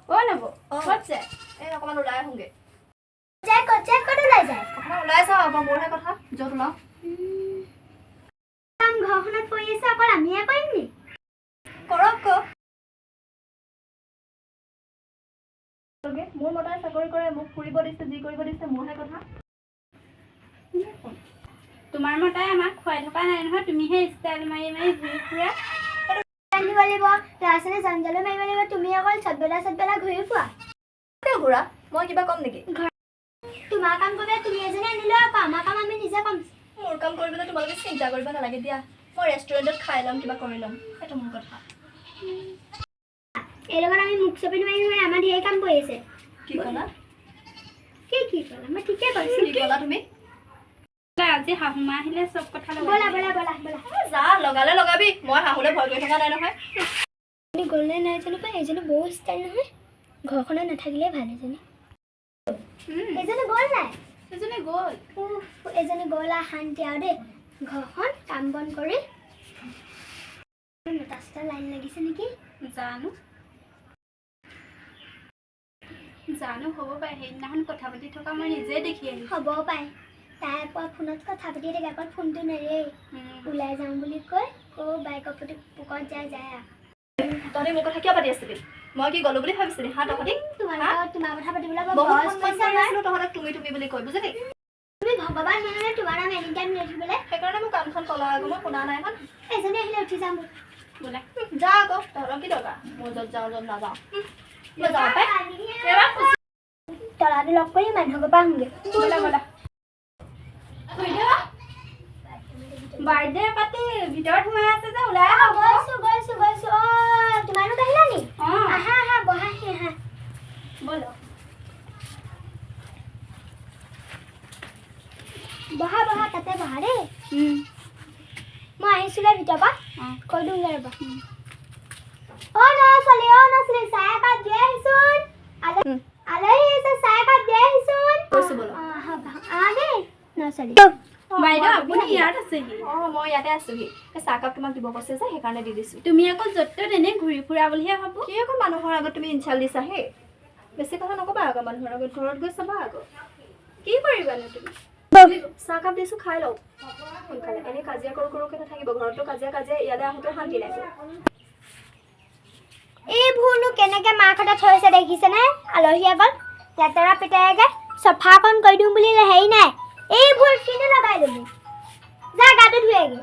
ও নব হচ্ছে এই অকমান ওলাই আহোগে ক'ত ওলাই যায় অকমান ওলাই যাওঁ আকৌ মোৰহে কথা য'ত ওলাওঁ ঘৰখনত পৰি আছে অকল আমিয়ে কৰিম নি কৰক মোৰ মতাই চাকৰি কৰে মোক ফুৰিব দিছে যি কৰিব দিছে মোৰহে কথা তোমাৰ মতাই আমাক খুৱাই থকা নাই নহয় তুমিহে ষ্টাইল মাৰি মাৰি ঘূৰি ফুৰা আনিব লাগিব ল'ৰা ছোৱালী জঞ্জালো মাৰিব লাগিব তুমি অকল চটবেলা ঘূৰি ফুৰা কিয় ঘূৰা মই কিবা কম নেকি তোমাৰ কাম কৰিলে তুমি এজনী আনিলো আকৌ আমাৰ কাম আমি নিজে কম মোৰ কাম কৰিবলৈ তোমালোকে চিন্তা কৰিব নালাগে দিয়া মই ৰেষ্টুৰেণ্টত খাই ল'ম কিবা কৰি ল'ম সেইটো মোৰ কথা এই লগত আমি মুখ চপিন মাৰি মাৰি আমাৰ ধেৰ কাম কৰি আছে কি ক'লা কি ক'লা মই ঠিকে কৈছো কি ক'লা তুমি আজি শাহুমা আহিলে চব কথা ব'লা যা লগালে লগাবি মই শাহুলে ভয় কৰি থকা নাই নহয় গ'ল নে নাই জানো পাই এজনী বহুত ষ্টাইল নহয় ঘৰখনত নাথাকিলে ভাল এজনী গ'ল নাই এজনী গ'ল শান্তি আৰু দেই ঘৰখন কাম বন কৰি নটা লাইন লাগিছে নেকি জানো হ'ব পাৰে সেইদিনাখন কথা পাতি থকা মই নিজে দেখি আহিছোঁ হ'ব পাৰে তাই আকৌ ফোনত কথা পাতি থাকে আকৌ ফোনটো নেৰে ওলাই যাওঁ বুলি কৈ বাইকৰ প্ৰতি পোকত যায় তহঁতে মোৰ কথা কিয় পাতি আছিলি মই কি গ'লো বুলি ভাবিছিলি হা তহঁতি তোমাৰ কথা পাতিবলৈ তহঁতক তুমি বুলি কৈ বুজিলি তুমি ভগৱান মানুহে তোমাৰ নাম এনি টাইম লৈ থাকিবলৈ সেইকাৰণে মোৰ কাণখন কলা আকৌ মই শুনা নাই এখন এজনী আহিলে উঠি যাম বোলে যা আকৌ তহঁতৰ কি দৰকাৰ মই য'ত যাওঁ য'ত নাযাওঁ মই যাওঁ পাই তলাটো লগ কৰি মানুহৰ পৰা আহোঁগৈ ব'লা বাৰ্থডে পাতি ভিতৰত সোমাই আছে যে ওলাই আহক গৈছো তোমালোক আহিলা নি আহা বহাহি আহা ব'লো বহা তাতে বহা দেই মই আহিছিলে ভিতৰৰ পৰা কৈ দিওঁগৈ ৰ'বা ছোৱালী চাহ একাপ দি আহিছোন আলহী আহিছে চাহ একাপ দি আহিছোন কৈছো ব'লো দেই ছোৱালী বাইদেউ আপুনি ইয়াত আছেহি মই ইয়াতে আছোহি চাহকাপ তোমাক দিব কৈছে যে সেইকাৰণে দি দিছো তুমি আকৌ য'ত ত'ত এনেই ঘূৰি ফুৰা বুলিহে ভাবো কি আকৌ মানুহৰ আগত তুমি ইনচাল দিছা হে বেছি কথা নকবা আকৌ মানুহৰ আগত ঘৰত গৈ চাবা আকৌ কি কৰিবানো তুমি চাহকাপ দিছো খাই লওঁ সোনকালে এনেই কাজিয়া কৰোকে নাথাকিব ঘৰতো কাজিয়া ইয়ালৈ আহোঁতে শান্তি লাগে এইবোৰনো কেনেকে মাকহঁতে থৈছে দেখিছেনে আলহী আগত লেতেৰা পেতেৰাকে চফাকণ কৰি দিওঁ বুলি হেৰি নাই এইবোৰ কিনে লগাই ল'বি যা গাটো ধুৱেগে